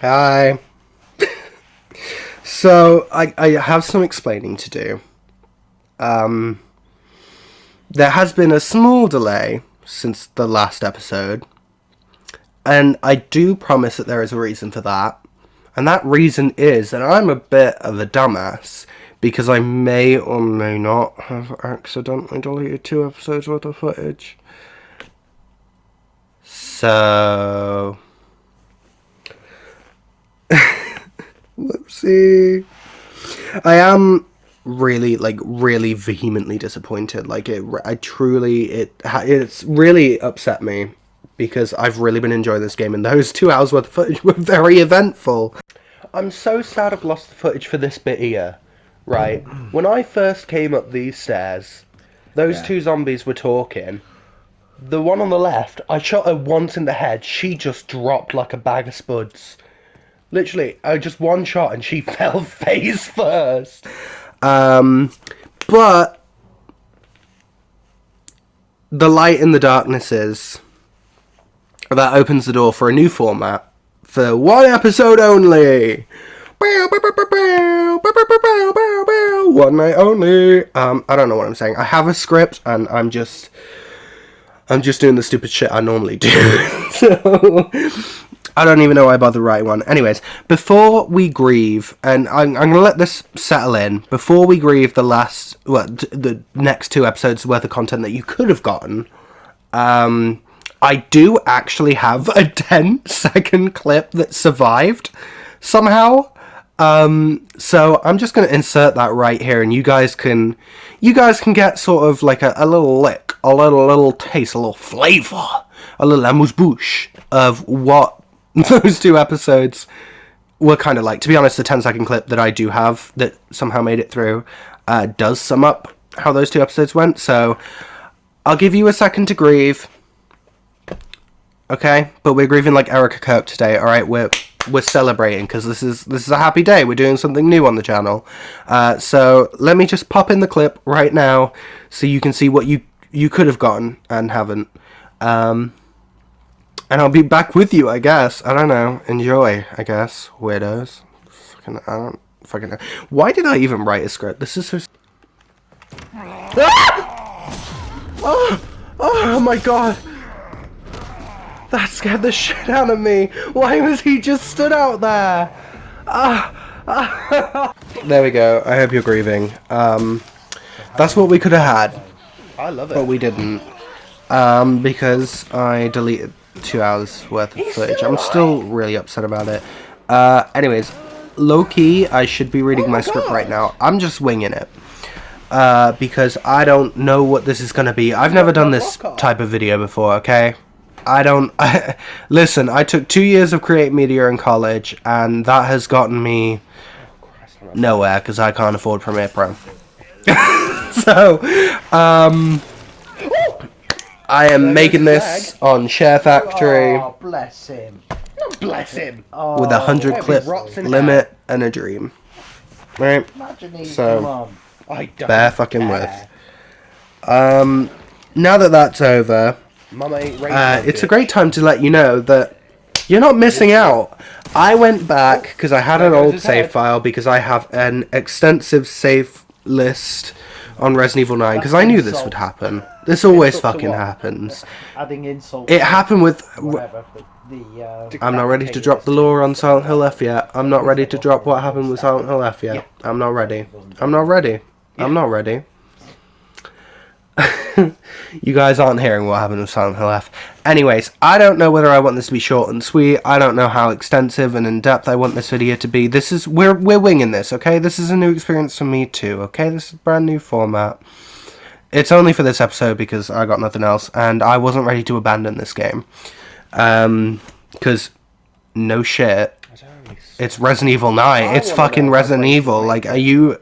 Hi. So, I have some explaining to do. There has been a small delay since the last episode. And I do promise that there is a reason for that. And that reason is that I'm a bit of a dumbass. Because I may or may not have accidentally deleted 2 episodes worth of footage. So... Whoopsie. I am really vehemently disappointed. It's really upset me because I've really been enjoying this game, and those 2 hours worth of footage were very eventful. I'm so sad I've lost the footage for this bit here. Right, when I first came up these stairs, those 2 zombies were talking. The one on the left, I shot her once in the head. She just dropped like a bag of spuds. Literally, just one shot and she fell face first. But the light in the darkness is that opens the door for a new format for 1 episode only. 1 night only. I don't know what I'm saying. I have a script and I'm just doing the stupid shit I normally do. So I don't even know why I bother writing one. Anyways, before we grieve, and I'm going to let this settle in, before we grieve the next 2 episodes worth of content that you could have gotten, I do actually have a 10-second clip that survived somehow. So I'm just going to insert that right here, and you guys can get sort of like a little lick, a little taste, a little flavour, a little amuse-bouche of what those 2 episodes were kind of like. To be honest, the 10-second clip that I do have that somehow made it through does sum up how those 2 episodes went. So I'll give you a second to grieve. Okay, but we're grieving like Erica Kirk today. All right, we're celebrating because this is a happy day. We're doing something new on the channel. So let me just pop in the clip right now so you can see what you could have gotten and haven't. And I'll be back with you, I guess. I don't know. Enjoy, I guess. Weirdos. I don't fucking know. Why did I even write a script? This is so... Oh my god. That scared the shit out of me. Why was he just stood out there? There we go. I hope you're grieving. That's what we could have had. I love it. But we didn't. Because I deleted 2 hours worth of footage. I'm still really upset about it. Anyways, low-key, I should be reading my script right now. I'm just winging it. Because I don't know what this is going to be. I've never done this type of video before, okay? Listen, I took 2 years of creative media in college, and that has gotten me nowhere, because I can't afford Premiere Pro. So, I am making this on Share Factory. Oh, bless him. Bless him. With a 100 clip limit and a dream. Right? So, bear fucking with. Now that that's over, it's a great time to let you know that you're not missing out. I went back because I had an old save file because I have an extensive save list on Resident Evil 9 because I knew this would happen. This always fucking happens. It happened with... I'm not ready to drop the lore on Silent Hill F yet. I'm not ready to drop what happened with Silent Hill F yet. I'm not ready. I'm not ready. I'm not ready. You guys aren't hearing what happened with Silent Hill F. Anyways, I don't know whether I want this to be short and sweet. I don't know how extensive and in-depth I want this video to be. We're winging this, okay? This is a new experience for me too, okay? This is a brand new format. It's only for this episode because I got nothing else, and I wasn't ready to abandon this game. Because, no shit, it's Resident Evil 9. It's fucking Resident Evil. Like, are you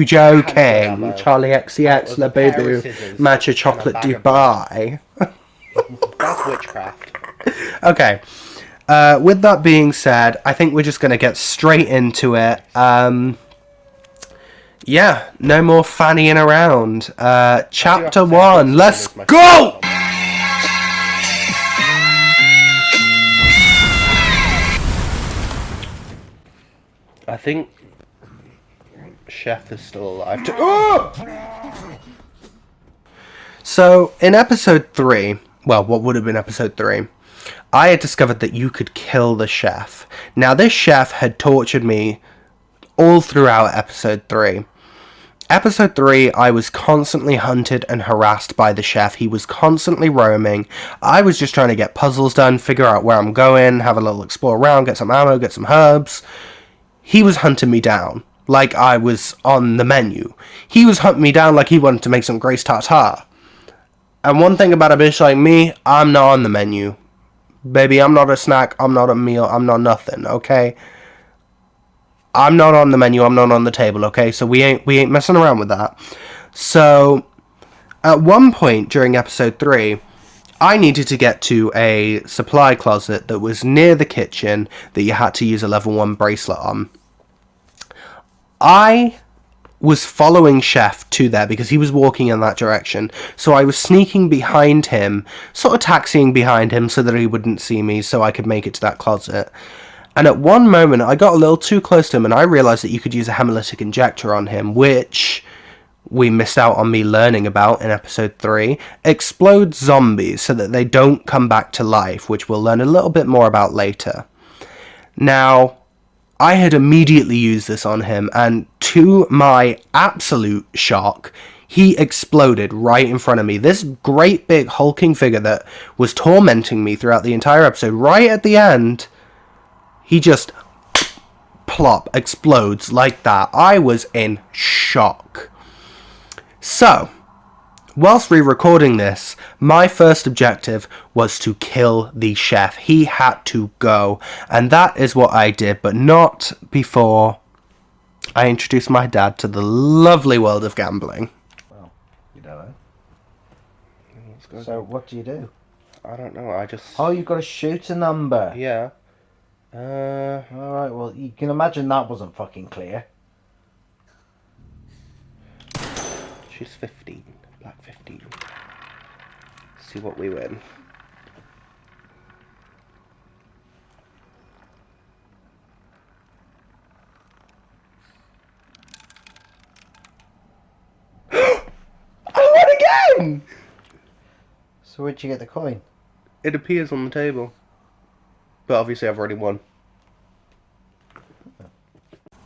joking? Charlie XCX, La Baby, Matcha Chocolate Dubai. That's witchcraft. Okay. With that being said, I think we're just going to get straight into it. Yeah, no more fannying around. Chapter 1, let's go! I think Chef is still alive too. Oh! So, in episode 3, well, what would have been episode 3, I had discovered that you could kill the chef. Now, this chef had tortured me all throughout episode 3. Episode 3, I was constantly hunted and harassed by the chef. He was constantly roaming. I was just trying to get puzzles done, figure out where I'm going, have a little explore around, get some ammo, get some herbs. He was hunting me down like I was on the menu. He was hunting me down like he wanted to make some Grace tartare. And one thing about a bitch like me, I'm not on the menu. Baby, I'm not a snack, I'm not a meal, I'm not nothing, okay? I'm not on the menu, I'm not on the table, okay? So we ain't messing around with that. So, at one point during episode 3, I needed to get to a supply closet that was near the kitchen that you had to use a level 1 bracelet on. I was following Chef to there because he was walking in that direction. So I was sneaking behind him, sort of taxiing behind him so that he wouldn't see me so I could make it to that closet. And at one moment, I got a little too close to him and I realised that you could use a hemolytic injector on him, which we missed out on me learning about in episode 3. Explodes zombies so that they don't come back to life, which we'll learn a little bit more about later. Now, I had immediately used this on him, and to my absolute shock, he exploded right in front of me. This great big hulking figure that was tormenting me throughout the entire episode, right at the end, he just plop explodes like that. I was in shock. So, whilst re-recording this, my first objective was to kill the chef. He had to go, and that is what I did, but not before I introduced my dad to the lovely world of gambling. Well, you don't know. So what do you do? I don't know, I just... Oh, you've got to shoot a number. Yeah. Alright, well, you can imagine that wasn't fucking clear. She's 15. Black 15. See what we win. I won again! So where'd you get the coin? It appears on the table. But obviously I've already won.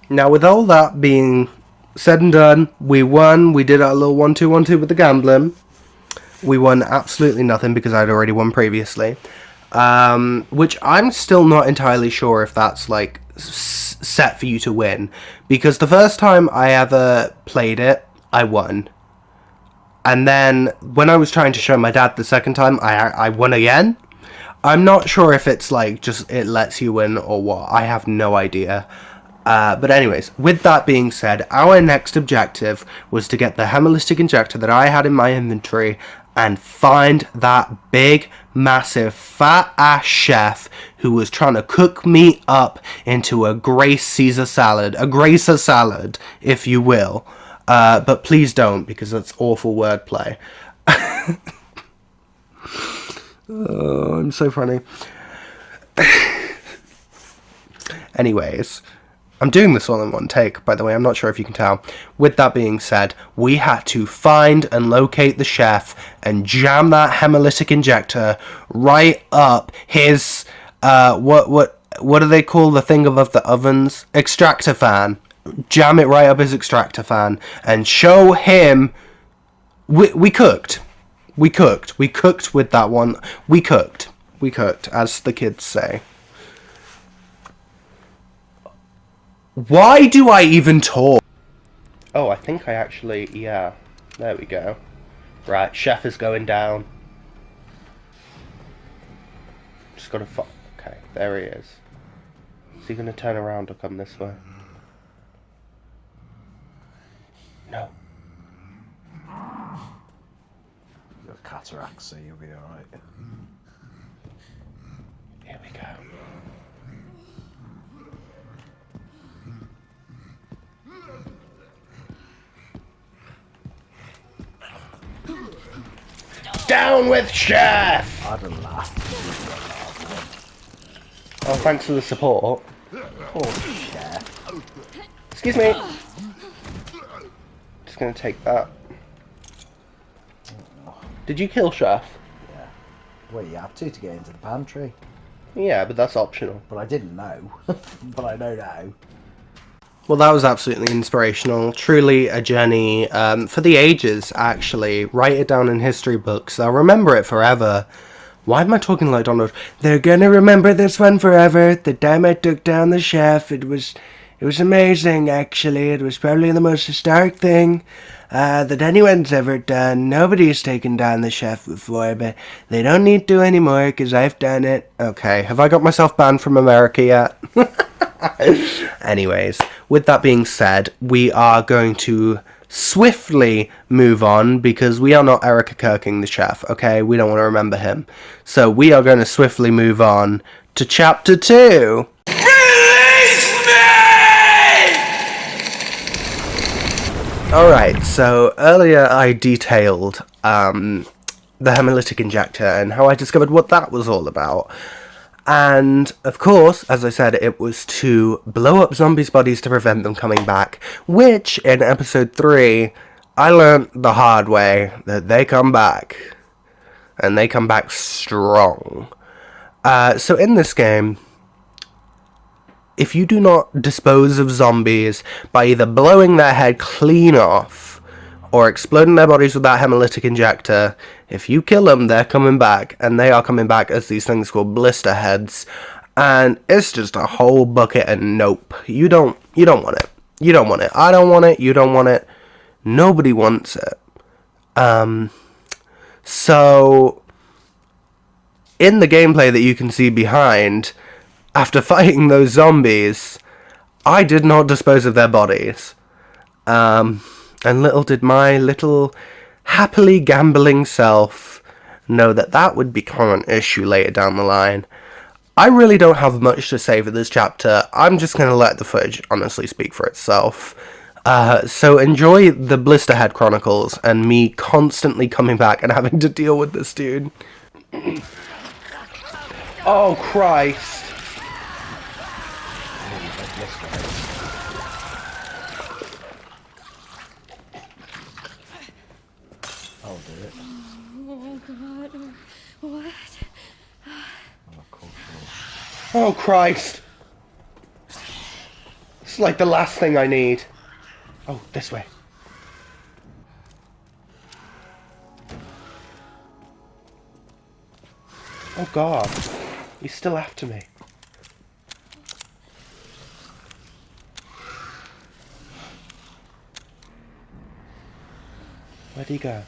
Now with all that being said and done, we won. We did our little 1-2-1-2 with the gambling. We won absolutely nothing because I'd already won previously. Which I'm still not entirely sure if that's like set for you to win. Because the first time I ever played it, I won. And then when I was trying to show my dad the second time, I won again. I'm not sure if it's like just it lets you win or what. I have no idea. But anyways, with that being said, our next objective was to get the hemolytic injector that I had in my inventory and find that big, massive, fat-ass chef who was trying to cook me up into a Grace Caesar salad. A Gracer salad, if you will. But please don't, because that's awful wordplay. Oh, I'm so funny. Anyways, I'm doing this all in one take, by the way, I'm not sure if you can tell. With that being said, we had to find and locate the chef and jam that hemolytic injector right up his, what do they call the thing above the ovens? Extractor fan. Jam it right up his extractor fan and show him we cooked. We cooked with that one. We cooked, as the kids say. Why do I even talk? Oh, I think I actually, yeah. There we go. Right, chef is going down. Just gotta okay, there he is. Is he gonna turn around or come this way? No. You've got cataracts, so you'll be alright. Here we go. Down with chef! I'd have laughed. Oh, thanks for the support. Poor chef. Excuse me. Just gonna take that. Did you kill Chef? Yeah. Well, you have to get into the pantry. Yeah, but that's optional. But I didn't know. But I know now. Well, that was absolutely inspirational. Truly a journey for the ages, actually. Write it down in history books. They'll remember it forever. Why am I talking like Donald? They're gonna remember this one forever. The time I took down the chef, it was amazing, actually. It was probably the most historic thing that anyone's ever done. Nobody's taken down the chef before, but they don't need to anymore because I've done it. Okay, have I got myself banned from America yet? Anyways, with that being said, we are going to swiftly move on because we are not Erica Kirking the chef, okay? We don't want to remember him. So we are going to swiftly move on to chapter 2. Alright, so earlier I detailed the hemolytic injector and how I discovered what that was all about. And, of course, as I said, it was to blow up zombies' bodies to prevent them coming back, which, in episode 3, I learnt the hard way that they come back. And they come back strong. So in this game, if you do not dispose of zombies by either blowing their head clean off or exploding their bodies with that hemolytic injector, if you kill them, they're coming back, and they are coming back as these things called blister heads, and it's just a whole bucket of nope. You don't want it. You don't want it. I don't want it. You don't want it. Nobody wants it. So, in the gameplay that you can see behind, after fighting those zombies, I did not dispose of their bodies. And little did my little happily gambling self know that that would become an issue later down the line. I really don't have much to say for this chapter. I'm just going to let the footage honestly speak for itself. So enjoy the Blisterhead Chronicles and me constantly coming back and having to deal with this dude. Oh, Christ. I'll do it. Oh, God. What? Oh, Christ. It's like the last thing I need. Oh, this way. Oh, God. He's still after me. Where'd he go?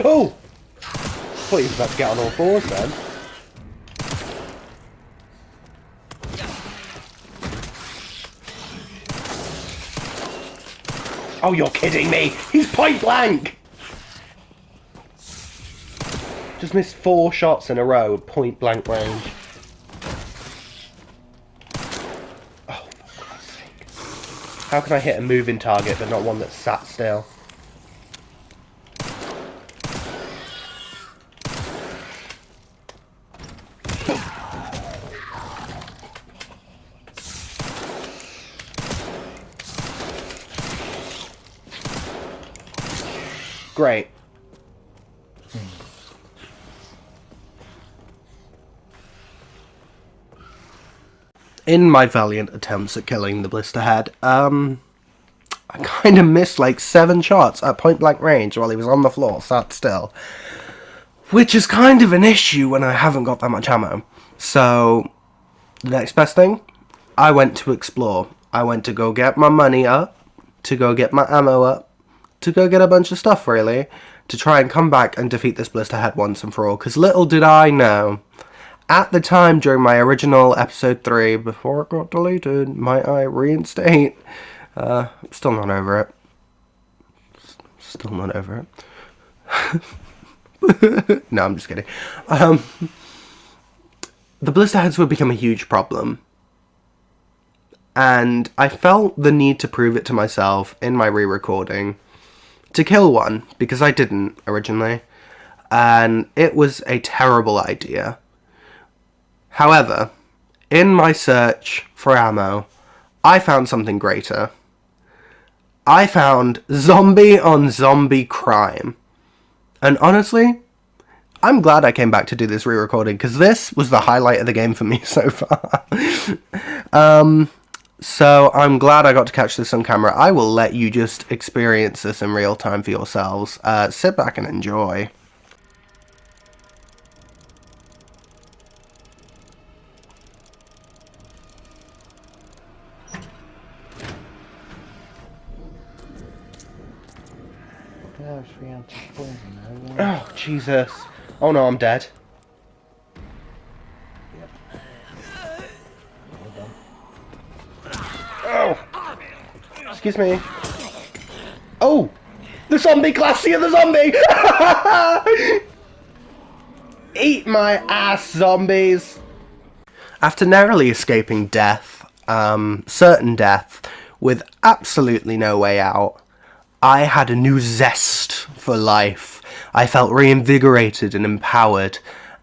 Oh! Thought he was about to get on all fours then. Oh, you're kidding me! He's point blank! Just missed 4 shots in a row at point blank range. Oh, for Christ's sake. How can I hit a moving target but not one that's sat still? Great. In my valiant attempts at killing the Blisterhead, I kind of missed like 7 shots at point blank range while he was on the floor, sat still. Which is kind of an issue when I haven't got that much ammo. So, the next best thing, I went to explore. I went to go get my money up, to go get my ammo up, to go get a bunch of stuff, really, to try and come back and defeat this Blisterhead once and for all. Because little did I know, at the time during my original episode 3, before it got deleted, might I reinstate, I'm still not over it. Still not over it. No, I'm just kidding. The Blisterheads would become a huge problem. And I felt the need to prove it to myself in my re-recording to kill one, because I didn't originally, and it was a terrible idea. However, in my search for ammo, I found something greater. I found zombie on zombie crime. And honestly, I'm glad I came back to do this re-recording, because this was the highlight of the game for me so far. So I'm glad I got to catch this on camera. I will let you just experience this in real time for yourselves. Sit back and enjoy. Oh, Jesus. Oh no, I'm dead. Oh! Excuse me. Oh! The zombie classy of the zombie! Eat my ass, zombies! After narrowly escaping death, certain death, with absolutely no way out, I had a new zest for life. I felt reinvigorated and empowered,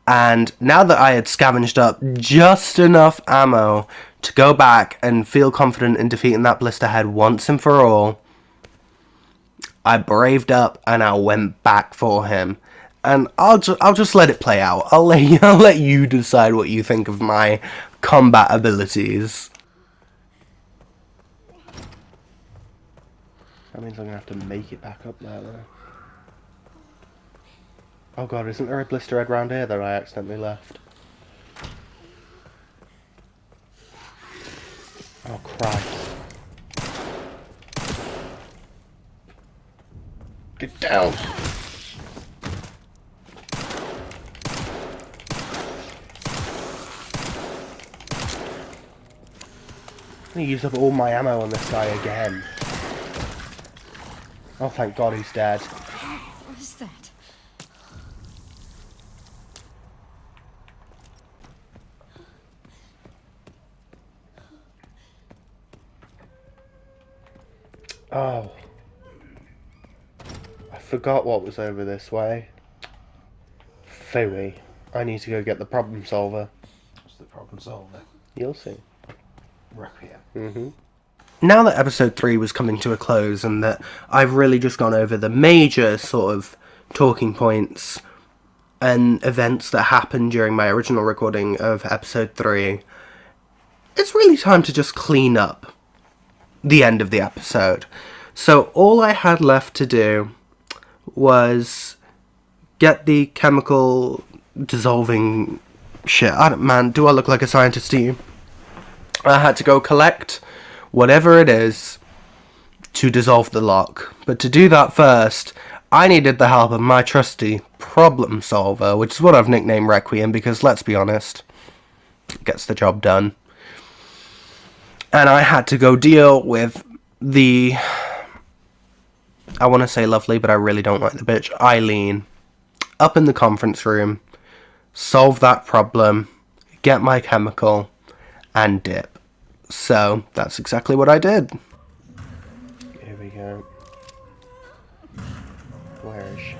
and now that I had scavenged up just enough ammo to go back and feel confident in defeating that blisterhead once and for all, I braved up and I went back for him. And I'll just let it play out. I'll let you decide what you think of my combat abilities. That means I'm gonna have to make it back up there, though. Oh god, isn't there a blisterhead round here that I accidentally left? Oh Christ. Get down! I'm gonna use up all my ammo on this guy again. Oh, thank God he's dead. What is that? Oh. I forgot what was over this way. Phooey. I need to go get the problem solver. What's the problem solver? You'll see. Requiem. Now that episode 3 was coming to a close and that I've really just gone over the major sort of talking points and events that happened during my original recording of episode 3, it's really time to just clean up the end of the episode. So all I had left to do was get the chemical dissolving shit. Man, do I look like a scientist to you? I had to go collect whatever it is to dissolve the lock. But to do that first, I needed the help of my trusty problem solver, which is what I've nicknamed Requiem because, let's be honest, it gets the job done. And I had to go deal with the, I want to say lovely, but I really don't like the bitch, Eileen, up in the conference room, solve that problem, get my chemical, and dip. So, that's exactly what I did. Here we go. Where is she?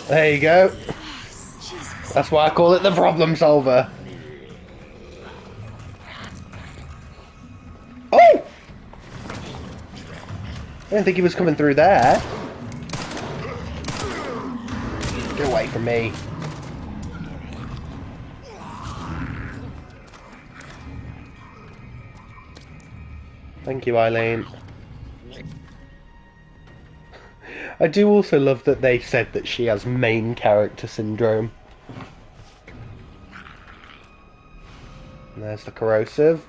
There you go. That's why I call it the problem solver. Oh! I didn't think he was coming through there. Get away from me. Thank you, Eileen. I do also love that they said that she has main character syndrome. And there's the corrosive.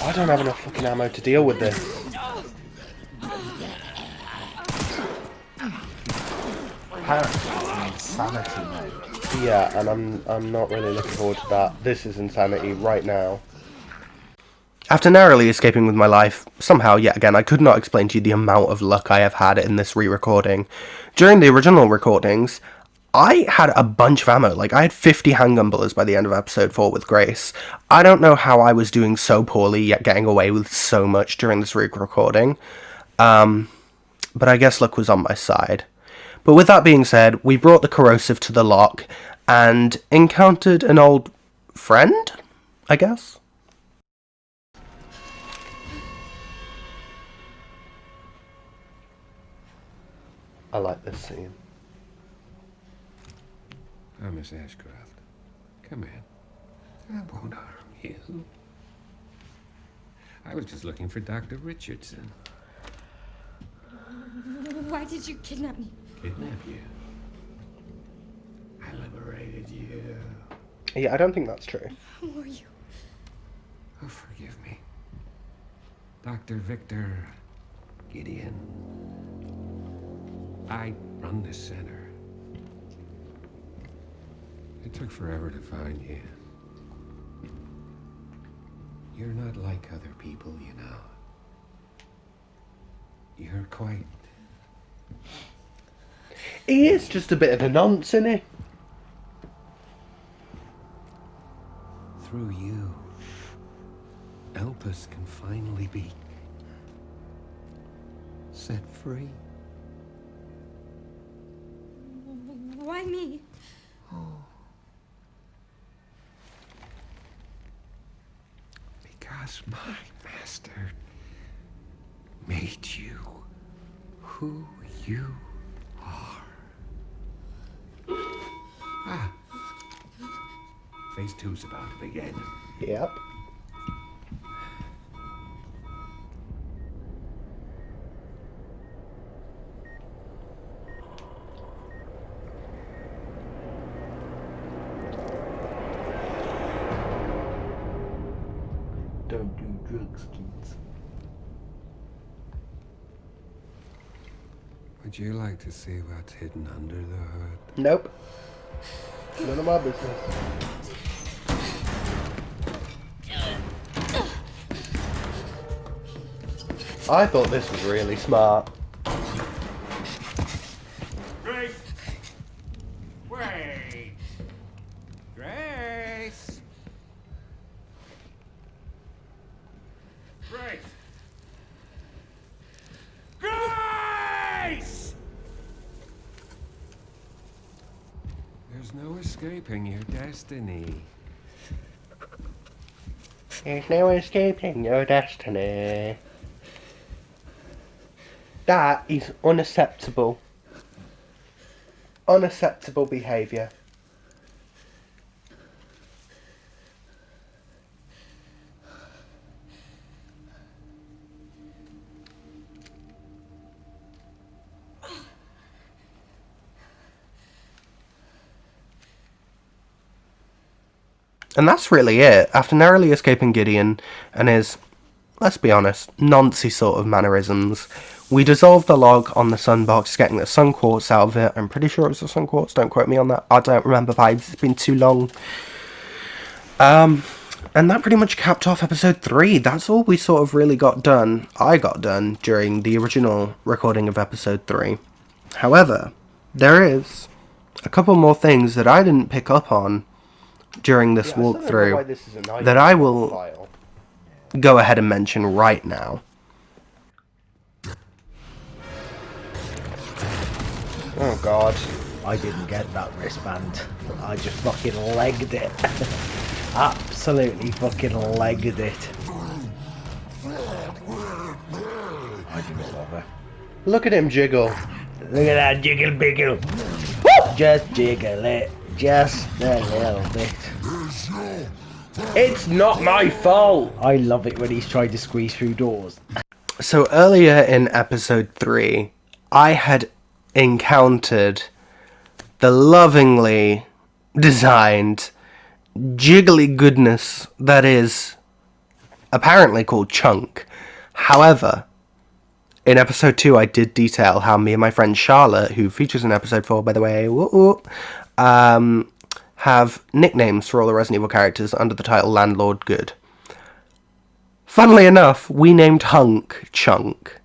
I don't have enough fucking ammo to deal with this. Apparently it's insanity mode. Yeah, and I'm not really looking forward to that. This is insanity right now. After narrowly escaping with my life, somehow, yet again, I could not explain to you the amount of luck I have had in this re-recording. During the original recordings, I had a bunch of ammo. Like, I had 50 handgun bullets by the end of episode 4 with Grace. I don't know how I was doing so poorly, yet getting away with so much during this re-recording. But I guess luck was on my side. But with that being said, we brought the corrosive to the lock and encountered an old friend, I guess? I like this scene. Oh, Miss Ashcroft, come in. I won't harm you. I was just looking for Dr. Richardson. Why did you kidnap me? Kidnap you? I liberated you. Yeah, I don't think that's true. Who are you? Oh, forgive me. Dr. Victor Gideon. I run this center. It took forever to find you. You're not like other people, you know. You're quite... He is just a bit of a nonce, isn't he? Through you, Elpis can finally be set free. Why me? Because my master made you who you are. Ah. Phase 2's about to begin. Yep. Don't do drugs, kids. Would you like to see what's hidden under the hood? Nope. None of my business. I thought this was really smart. Grace! Wait! Grace! Grace! Grace! There's no escaping your destiny. There's no escaping your destiny. That is unacceptable. Unacceptable behaviour. And that's really it. After narrowly escaping Gideon and his, let's be honest, noncy sort of mannerisms, we dissolved the log on the sun box, getting the sun quartz out of it. I'm pretty sure it was the sun quartz, don't quote me on that. I don't remember, vibes, it's been too long. And that pretty much capped off episode 3. That's all we sort of really got done. I got done during the original recording of episode 3. However, there is a couple more things that I didn't pick up on during this walkthrough that I will go ahead and mention right now. Oh god. I didn't get that wristband. I just fucking legged it. Absolutely fucking legged it. I didn't bother. Look at him jiggle. Look at that jiggle biggle. Just jiggle it. Just a little bit. It's not my fault! I love it when he's trying to squeeze through doors. So earlier in episode 3, I had encountered the lovingly designed jiggly goodness that is apparently called Chunk. However, in episode 2 I did detail how me and my friend Charlotte, who features in episode 4 by the way, have nicknames for all the Resident Evil characters under the title Landlord Good. Funnily enough, we named Hunk Chunk.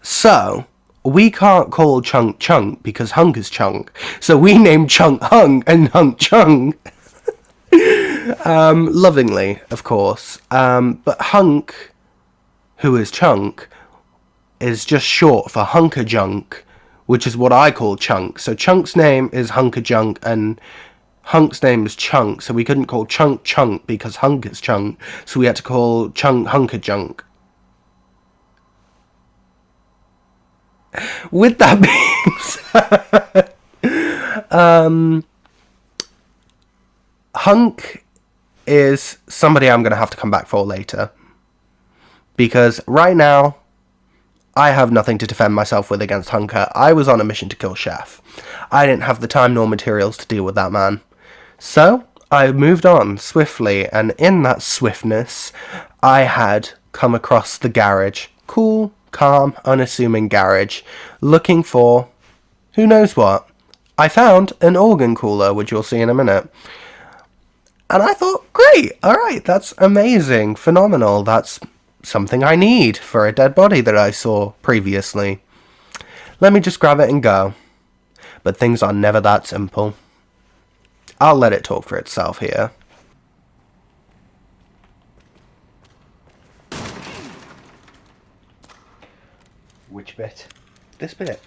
So, we can't call Chunk Chunk because Hunk is Chunk. So we named Chunk Hunk and Hunk Chunk. Lovingly, of course. But Hunk, who is Chunk, is just short for Hunker Junk, which is what I call Chunk. So Chunk's name is Hunker Junk and Hunk's name is Chunk. So we couldn't call Chunk Chunk because Hunk is Chunk. So we had to call Chunk Hunker Junk. With that being said, Hunk is somebody I'm going to have to come back for later. Because right now, I have nothing to defend myself with against Hunker. I was on a mission to kill Chef. I didn't have the time nor materials to deal with that man. So, I moved on swiftly, and in that swiftness, I had come across the garage. Cool, calm, unassuming garage, looking for who knows what. I found an organ cooler, which you'll see in a minute. And I thought, great, alright, that's amazing, phenomenal, that's something I need for a dead body that I saw previously. Let me just grab it and go. But things are never that simple. I'll let it talk for itself here. Which bit? This bit.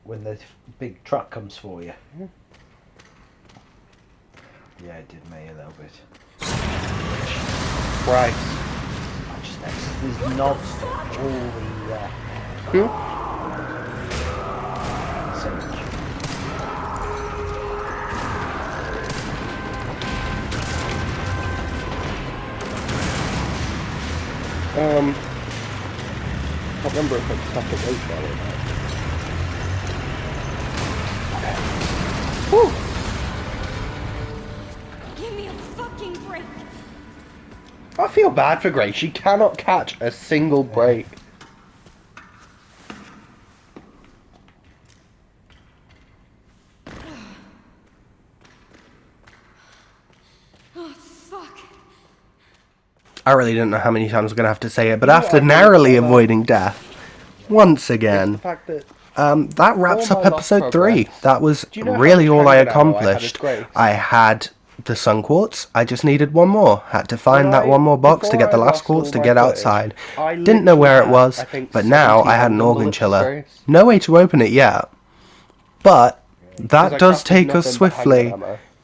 When the big truck comes for you. Yeah, it did me a little bit. Right. I just noticed there's knobs all the so I can't remember if it's stuck at weight there or not. Whew. Give me a fucking break. I feel bad for Grace. She cannot catch a single break. Oh, fuck. I really didn't know how many times I was going to have to say it, but after narrowly avoiding death, once again, that wraps up episode 3. That was really all I accomplished. I had the sun quartz, I just needed one more. Had to find that one more box to get the last quartz to get outside. Didn't know where it was, but now I had an organ chiller. No way to open it yet. But that does take us swiftly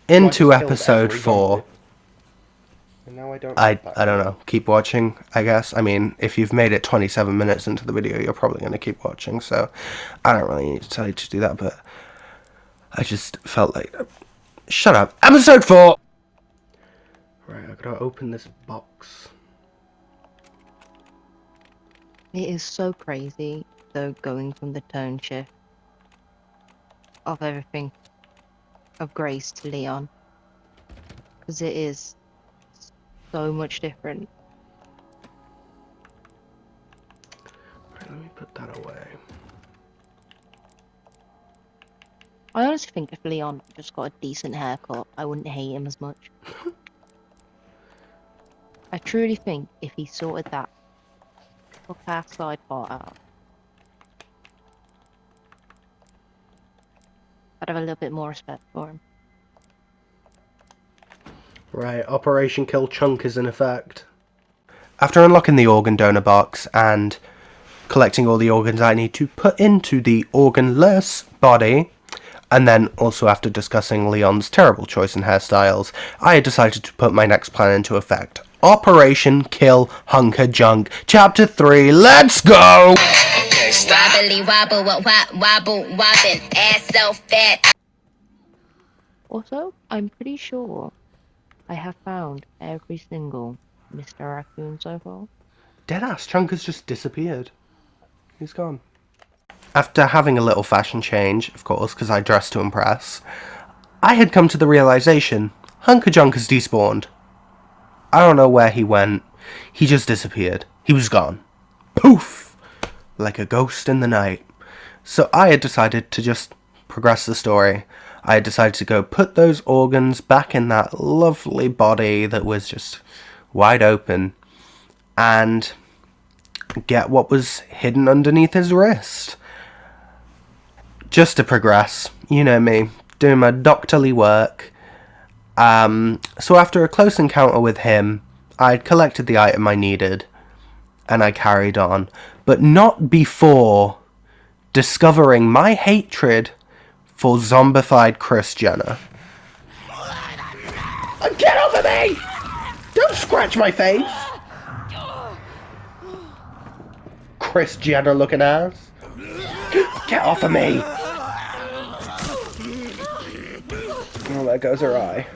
into episode 4. I don't know. Keep watching, I guess. I mean, if you've made it 27 minutes into the video, you're probably going to keep watching, so I don't really need to tell you to do that, but I just felt like... Shut up. Episode 4! Right, I gotta open this box. It is so crazy, though, going from the tone shift of everything, of Grace to Leon, because it is so much different. Right, let me put that away. I honestly think if Leon just got a decent haircut, I wouldn't hate him as much. I truly think if he sorted that fuck-ass side part out, I'd have a little bit more respect for him. Right, Operation Kill Chunk is in effect. After unlocking the organ donor box and collecting all the organs I need to put into the organless body, and then also after discussing Leon's terrible choice in hairstyles, I had decided to put my next plan into effect. Operation Kill Hunker Junk, Chapter 3, let's go! Wobbly wobble, wobble, wobbin', ass so fat. Also, I'm pretty sure I have found every single Mr. Raccoon so far. Deadass, Chunk has just disappeared. He's gone. After having a little fashion change, of course, because I dressed to impress, I had come to the realization, Hunker Junk has despawned. I don't know where he went. He just disappeared. He was gone. Poof! Like a ghost in the night. So I had decided to just progress the story. I had decided to go put those organs back in that lovely body that was just wide open. and get what was hidden underneath his wrist. Just to progress, you know me, doing my doctorly work. So after a close encounter with him, I'd collected the item I needed, and I carried on, but not before discovering my hatred for zombified KRIS Jenner. Get off of me! Don't scratch my face! KRIS Jenner looking ass. Get off of me! Oh, there goes her eye.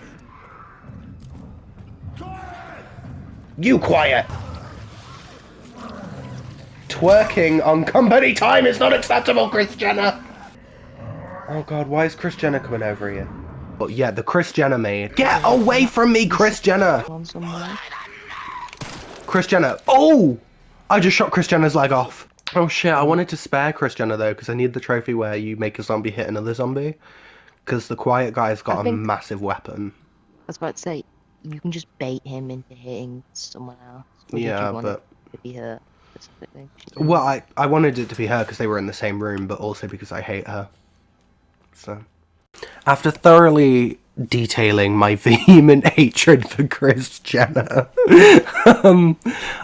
You quiet! Twerking on company time is not acceptable, KRIS Jenner! Oh god, why is KRIS Jenner coming over here? But yeah, the KRIS Jenner maid. Get away from me, KRIS Jenner! KRIS Jenner. Oh! I just shot KRIS Jenner's leg off. Oh shit, I wanted to spare KRIS Jenner though, because I need the trophy where you make a zombie hit another zombie. Because the quiet guy's got a massive weapon. I was about to say, you can just bait him into hitting someone else. Or Yeah, did you want but... it to be her specifically? Well, I wanted it to be her because they were in the same room, but also because I hate her. So... After thoroughly detailing my vehement hatred for KRIS Jenner,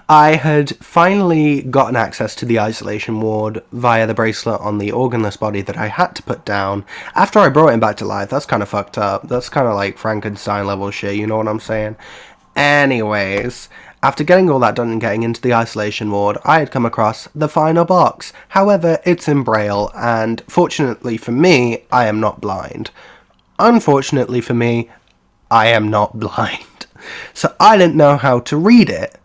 I had finally gotten access to the isolation ward via the bracelet on the organless body that I had to put down after I brought him back to life. That's kind of fucked up. That's kind of like Frankenstein level shit, you know what I'm saying? Anyways, after getting all that done and getting into the isolation ward, I had come across the final box. However, it's in Braille, and fortunately for me, I am not blind. Unfortunately for me, I am not blind. So I didn't know how to read it.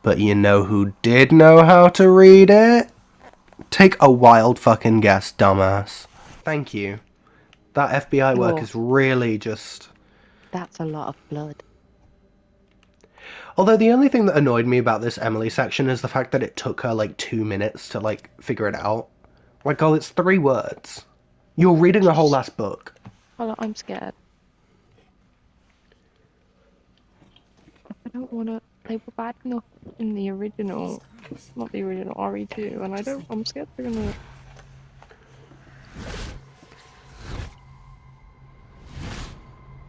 But you know who did know how to read it? Take a wild fucking guess, dumbass. Thank you. That FBI work is really just... That's a lot of blood. Although the only thing that annoyed me about this Emily section is the fact that it took her like 2 minutes to like figure it out. Like, oh, it's 3 words. You're reading the whole last book. Hold on, I'm scared. I don't want to. They were bad enough in the original, not the original RE2, and I'm scared they're gonna.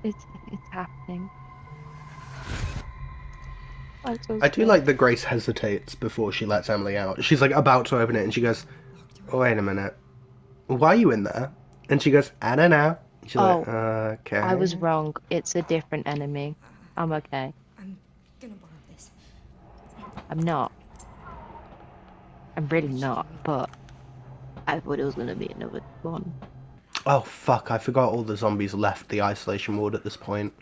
It's happening. I do like that Grace hesitates before she lets Emily out. She's like about to open it and she goes, oh, wait a minute. Why are you in there? And she goes, I don't know. She's like, okay. I was wrong. It's a different enemy. I'm okay. I'm gonna borrow this. I'm not. I'm really not, but I thought it was gonna be another one. Oh, fuck. I forgot all the zombies left the isolation ward at this point.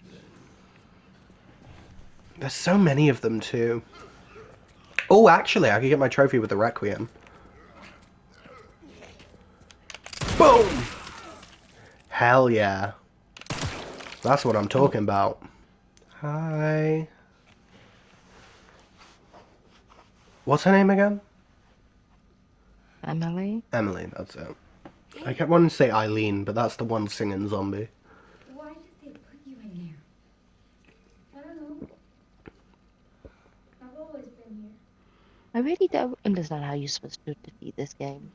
There's so many of them, too. Oh, actually, I could get my trophy with the Requiem. Boom! Hell yeah. That's what I'm talking about. Hi. What's her name again? Emily? Emily, that's it. I kept wanting to say Eileen, but that's the one singing zombie. Why did they put you in here? I don't know. I've always been here. I really don't understand how you're supposed to defeat this game.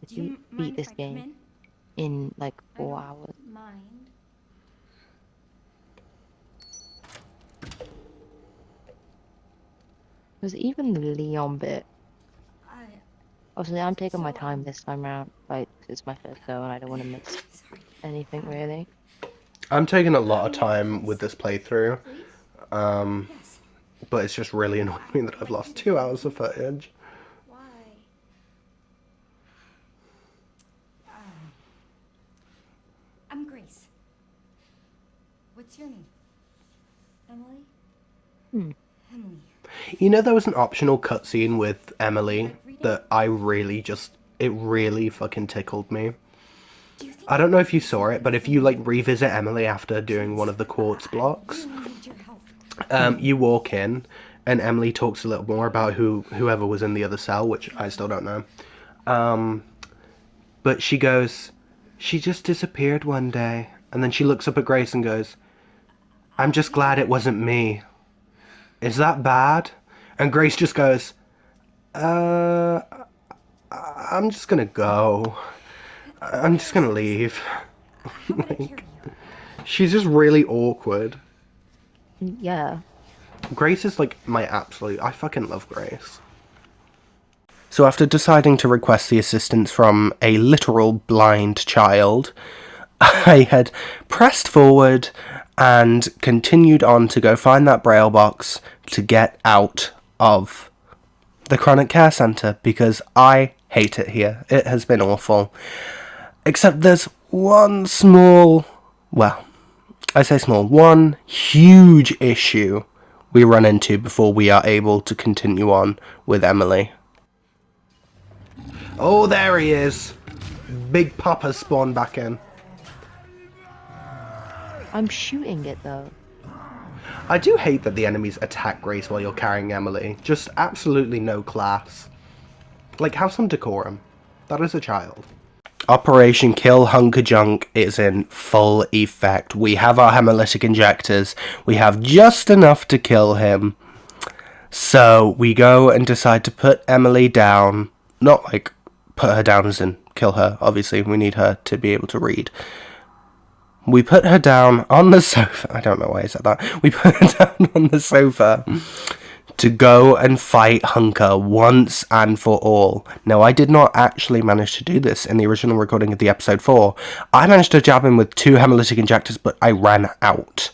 If Do you you beat mind this if I come game in like 4 hours. Mind? Because even the Leon bit, I. obviously I'm taking my time this time around, like, 'cause it's my first go and I don't want to miss Sorry. anything really. I'm taking a lot of time with this playthrough, Yes. but it's just really annoying me that I've lost 2 hours of footage. Why? I'm Grace. What's your name? Emily? Emily. You know, there was an optional cutscene with Emily that I really just, it really fucking tickled me. Do you think I don't know if you saw it, but if you like revisit Emily after doing one of the quartz blocks, I need your help? you walk in and Emily talks a little more about whoever was in the other cell, which I still don't know. But she goes, she just disappeared one day. And then she looks up at Grace and goes, I'm just glad it wasn't me. Is that bad? And Grace just goes, I'm just gonna go. I'm just gonna leave. Like, she's just really awkward. Yeah. Grace is like my absolute... I fucking love Grace. So after deciding to request the assistance from a literal blind child, I had pressed forward and continued on to go find that braille box to get out of the chronic care centre, because I hate it here. It has been awful. Except there's one small... well, I say small. One huge issue we run into before we are able to continue on with Emily. Oh, there he is. Big Papa spawned back in. I'm shooting it though. I do hate that the enemies attack Grace while you're carrying Emily. Just absolutely no class. Like, have some decorum. That is a child. Operation Kill Hunker Junk is in full effect. We have our hemolytic injectors. We have just enough to kill him. So we go and decide to put Emily down. Not like put her down as in kill her. Obviously, we need her to be able to read. We put her down on the sofa. I don't know why I said that. We put her down on the sofa to go and fight Hunker once and for all. Now, I did not actually manage to do this in the original recording of the episode 4. I managed to jab him with 2 hemolytic injectors, but I ran out.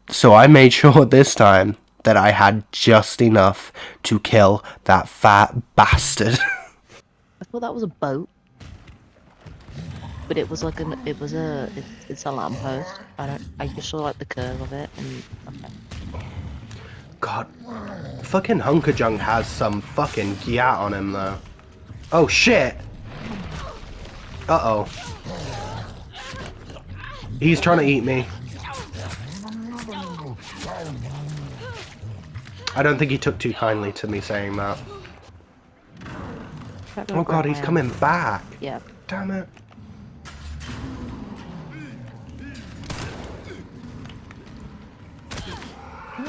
So I made sure this time that I had just enough to kill that fat bastard. I thought that was a boat. But it was like it's a lamppost. I just saw like the curve of it and okay. God, fucking Hunker Junk has some fucking gyat on him though. Oh shit! Uh-oh. He's trying to eat me. I don't think he took too kindly to me saying that. Oh god, he's coming back. Yeah. Damn it.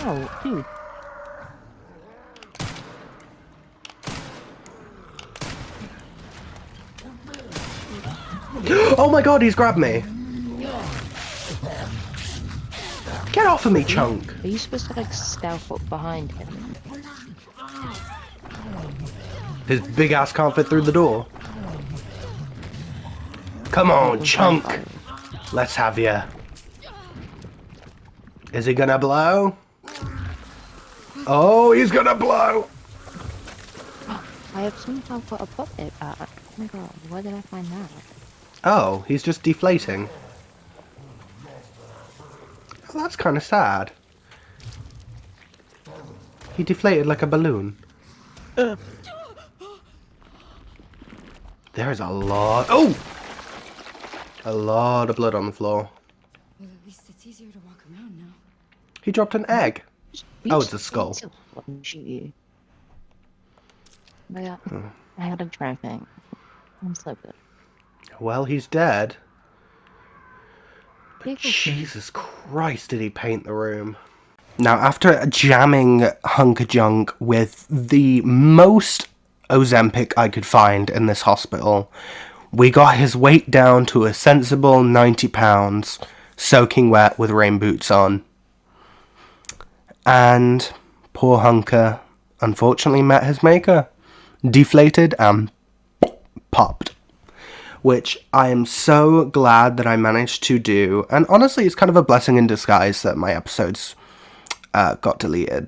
Oh, dude. Oh my god, he's grabbed me. Get off of me, chunk. Are you supposed to like stealth up behind him? His big ass can't fit through the door. Come on, chunk. Let's have ya. Is he gonna blow? Oh, he's gonna blow! I have somehow got a puppet back. Oh my god, where did I find that? Oh, he's just deflating. Oh, that's kind of sad. He deflated like a balloon. There is a lot... Oh! A lot of blood on the floor. Well, at least it's easier to walk around now. He dropped an egg. Oh, it's a skull. Shoot you. But yeah, I had a trophy. I'm so good. Well, he's dead. Yeah, But Jesus Christ, did he paint the room. Now, after jamming Hunker Junk with the most Ozempic I could find in this hospital, we got his weight down to a sensible 90 pounds, soaking wet with rain boots on. And poor Hunker unfortunately met his maker. Deflated and popped. Which I am so glad that I managed to do. And honestly, it's kind of a blessing in disguise that my episodes got deleted.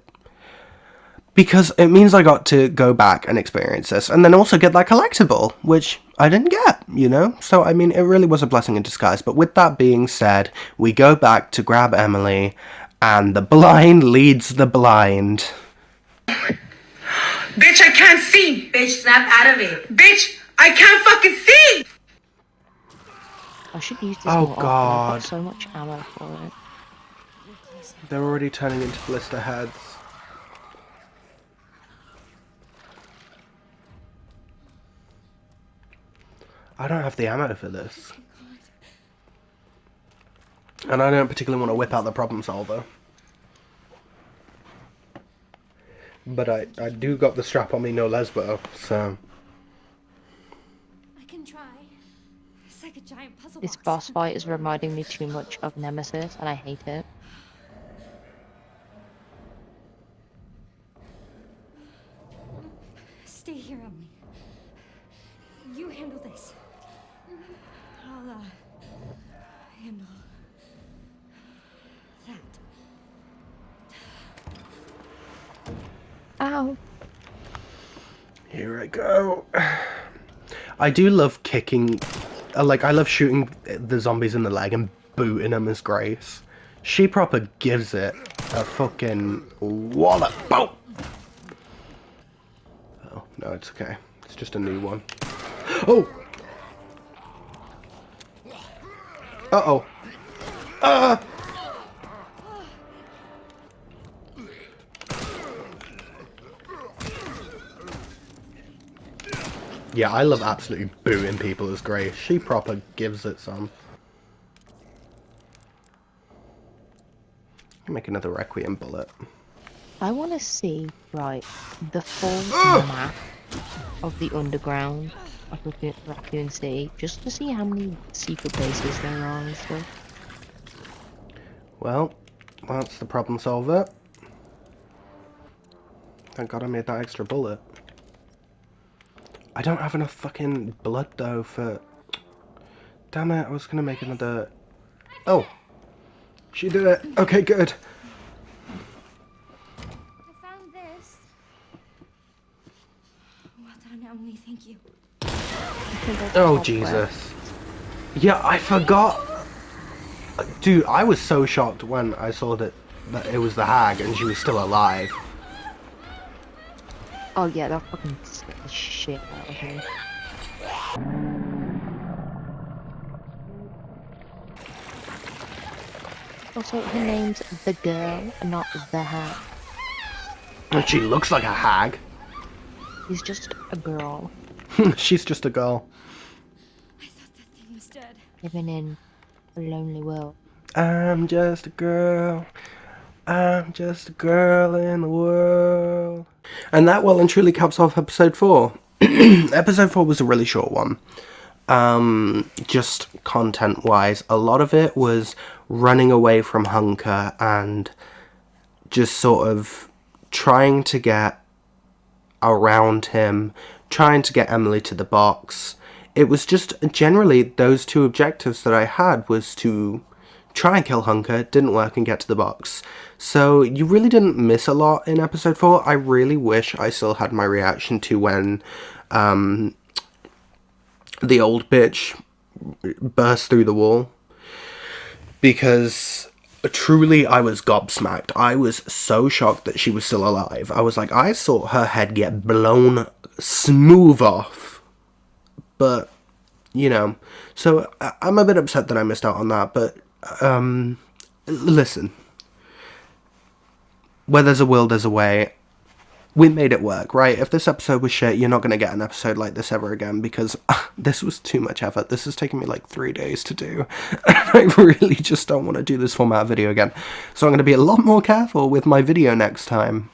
Because it means I got to go back and experience this. And then also get that collectible, which I didn't get, you know? So, I mean, it really was a blessing in disguise. But with that being said, we go back to grab Emily. And the blind leads the blind. Bitch, I can't see. Bitch, snap out of it. Bitch, I can't fucking see. I should use this Oh, more often. I've God. got so much ammo for it. They're already turning into blister heads. I don't have the ammo for this. And I don't particularly want to whip out the problem solver. But I do got the strap on me, no lesbo, so... I can try. It's like a giant puzzle This box. boss fight is reminding me too much of Nemesis, and I hate it. Stay here, Emily. You handle this. I'll, handle that. Ow. Here I go. I do love kicking... like, I love shooting the zombies in the leg and booting them as Grace. She proper gives it a fucking wallop. Boom! Oh, no, it's okay. It's just a new one. Oh! Uh-oh. Yeah, I love absolutely booing people as Grace. She proper gives it some. Make another Requiem bullet. I want to see, right, the full map of the underground of Raccoon City, just to see how many secret bases there are and stuff. Well, that's the problem solver. Thank God I made that extra bullet. I don't have enough fucking blood though for... Damn it, I was gonna make another... Oh! She did it! Okay, good! I found this. Well done, Emily. Thank you. Oh, Jesus. Yeah, I forgot! Dude, I was so shocked when I saw that it was the hag and she was still alive. Oh yeah, that fucking scared the shit out of me. Also, her name's the girl, not the hag. And she looks like a hag. She's just a girl She's just a girl. I thought that thing was dead. living in a lonely world. I'm just a girl. I'm just a girl in the world. And that well and truly caps off episode 4. Episode 4 was a really short one. Just content wise, a lot of it was running away from Hunker and just sort of trying to get around him, trying to get Emily to the box. It was just generally those two objectives that I had, was to try and kill Hunker, didn't work, and get to the box. So you really didn't miss a lot in episode 4. I really wish I still had my reaction to when the old bitch burst through the wall, because truly I was gobsmacked. I was so shocked that she was still alive. I was like, I saw her head get blown smooth off, but you know, so I'm a bit upset that I missed out on that. But listen, where there's a will, there's a way. We made it work, right? If this episode was shit, you're not going to get an episode like this ever again, because this was too much effort. This has taken me like 3 days to do. I really just don't want to do this format video again. So I'm going to be a lot more careful with my video next time,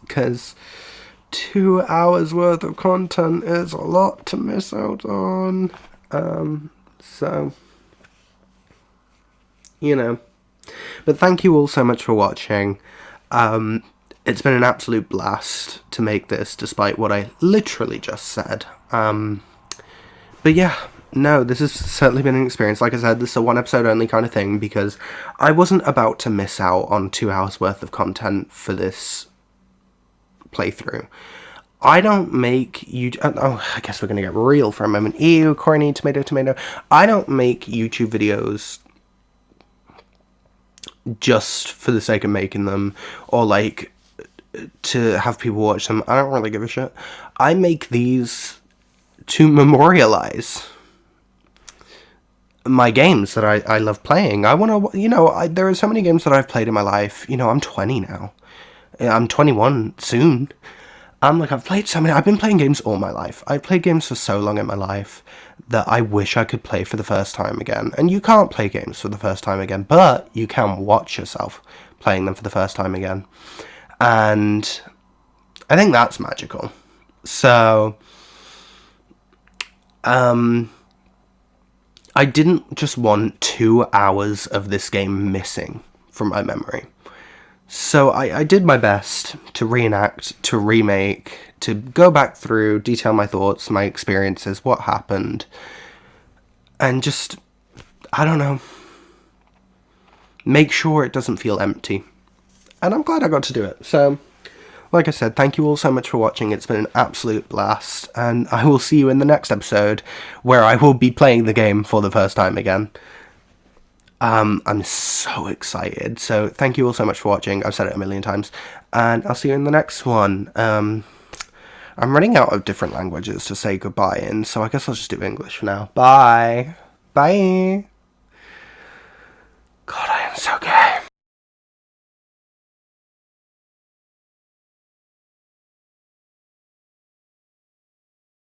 because 2 hours worth of content is a lot to miss out on. So, you know. But thank you all so much for watching. It's been an absolute blast to make this, despite what I literally just said. But yeah, no, this has certainly been an experience. Like I said, this is a one episode only kind of thing, because I wasn't about to miss out on 2 hours worth of content for this playthrough. I don't make oh, I guess we're gonna get real for a moment. Ew, corny, tomato, tomato. I don't make YouTube videos just for the sake of making them, or like to have people watch them. I don't really give a shit. I make these to memorialize my games that I love playing. I want to, you know, there are so many games that I've played in my life. You know, I'm 20 now. I'm 21 soon. I've played so many. I've been playing games all my life. I've played games for so long in my life that I wish I could play for the first time again. And you can't play games for the first time again, but you can watch yourself playing them for the first time again. And I think that's magical. So, I didn't just want 2 hours of this game missing from my memory. So I did my best to reenact, to remake, to go back through, detail my thoughts, my experiences, what happened, and just, I don't know, make sure it doesn't feel empty. And I'm glad I got to do it. So, like I said, thank you all so much for watching. It's been an absolute blast, and I will see you in the next episode, where I will be playing the game for the first time again. I'm so excited. So thank you all so much for watching. I've said it a million times, and I'll see you in the next one. I'm running out of different languages to say goodbye in, so I guess I'll just do English for now. Bye. Bye.